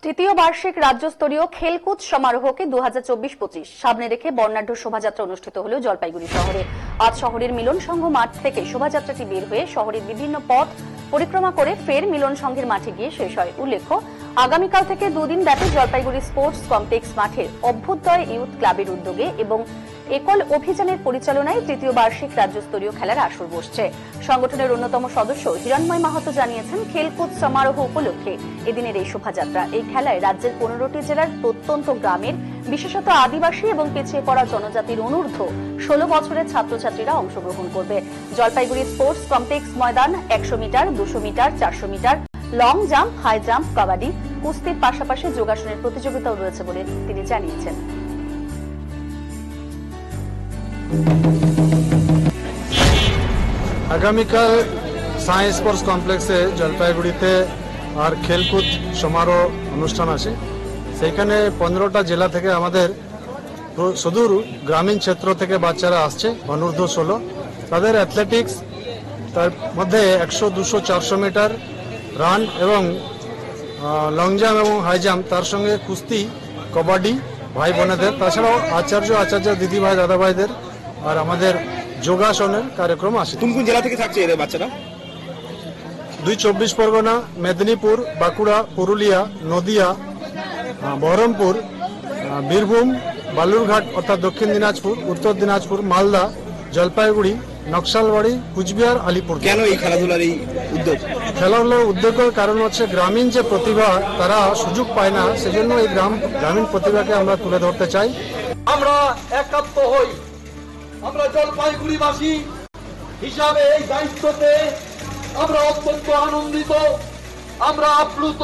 তৃতীয় বার্ষিক রাজ্যস্তরীয় খেলকুদ সমারোহকে 2024-25 সামনে রেখে বর্ণাঢ্য শোভাযাত্রা অনুষ্ঠিত হল জলপাইগুড়ি শহরে। আজ শহরের মিলন সংঘ মাঠ থেকে শোভাযাত্রাটি বের হয়ে শহরের বিভিন্ন পথ পরিক্রমা করে ফের মিলন সংঘের মাঠে গিয়ে শেষ হয়। উল্লেখ্য, আগামীকাল থেকে দুদিন ব্যাপী জলপাইগুড়ি স্পোর্টস কমপ্লেক্স মাঠে অভ্যুদয় ইউথ ক্লাবের উদ্যোগে এবং একল অভিযানের পরিচালনায় তৃতীয় বার্ষিক রাজ্যস্তরীয় খেলার আসর বসছে। সংগঠনের অন্যতম সদস্য হিরণময় মাহাতো জানিয়েছেন, খেলকুদ সমারোহ উপলক্ষে এদিনের এই শোভাযাত্রা। এই খেলায় রাজ্যের 15টি জেলার প্রত্যন্ত গ্রামের বিশেষত আদিবাসী এবং পিছিয়ে পড়া জনজাতির অনূর্ধ্ব 16 বছরের ছাত্রছাত্রীরা অংশগ্রহণ করবে। জলপাইগুড়ি স্পোর্টস কমপ্লেক্স ময়দান 100 metre, 200 metre, 400 metre, long jump, high jump, kabaddi, কুস্তির পাশাপাশি যোগাসনের প্রতিযোগিতাও রয়েছে বলে তিনি জানিয়েছেন। আগামীকাল সায়েন্স স্পোর্টস কমপ্লেক্সে জলপাইগুড়িতে আর খেলকুদ সমারোহ অনুষ্ঠান আছে। সেখানে 15টা জেলা থেকে আমাদের সুদূর গ্রামীণ ক্ষেত্র থেকে বাচ্চারা আসছে, অনূর্ধ্ব 16। তাদের অ্যাথলেটিক্স, তার মধ্যে 100, 200, 400 মিটার রান এবং লং জাম্প এবং হাই জাম্প, তার সঙ্গে কুস্তি, কবাডি ভাই বোনেদের, তাছাড়াও আচার্য দিদি ভাই দাদা ভাইদের আর আমাদের যোগাসনের কার্যক্রম আছে। কোন কোন জেলা থেকে থাকছে এদের বাচ্চারা? 2 24 পরগনা, মেদিনীপুর, বাঁকুড়া, পুরুলিয়া, নদিয়া, বহরমপুর, বীরভূম, বালুরঘাট অর্থাৎ দক্ষিণ দিনাজপুর, উত্তর দিনাজপুর, মালদা, জলপাইগুড়ি, নকশালবাড়ি, কুচবিহার, আলিপুর। কেন এই খেলাধুলার এই উদ্যোগ? খেলাধুলার উদ্যোগের কারণ হচ্ছে গ্রামীণ যে প্রতিভা তারা সুযোগ পায় না, সেজন্য এই গ্রামীণ প্রতিভাকে আমরা তুলে ধরতে চাই। আমরা একাত্ম হই। আমরা জলপাইগুড়িবাসী হিসাবে এই দায়িত্বতে আমরা অত্যন্ত আনন্দিত, আমরা আপ্লুত।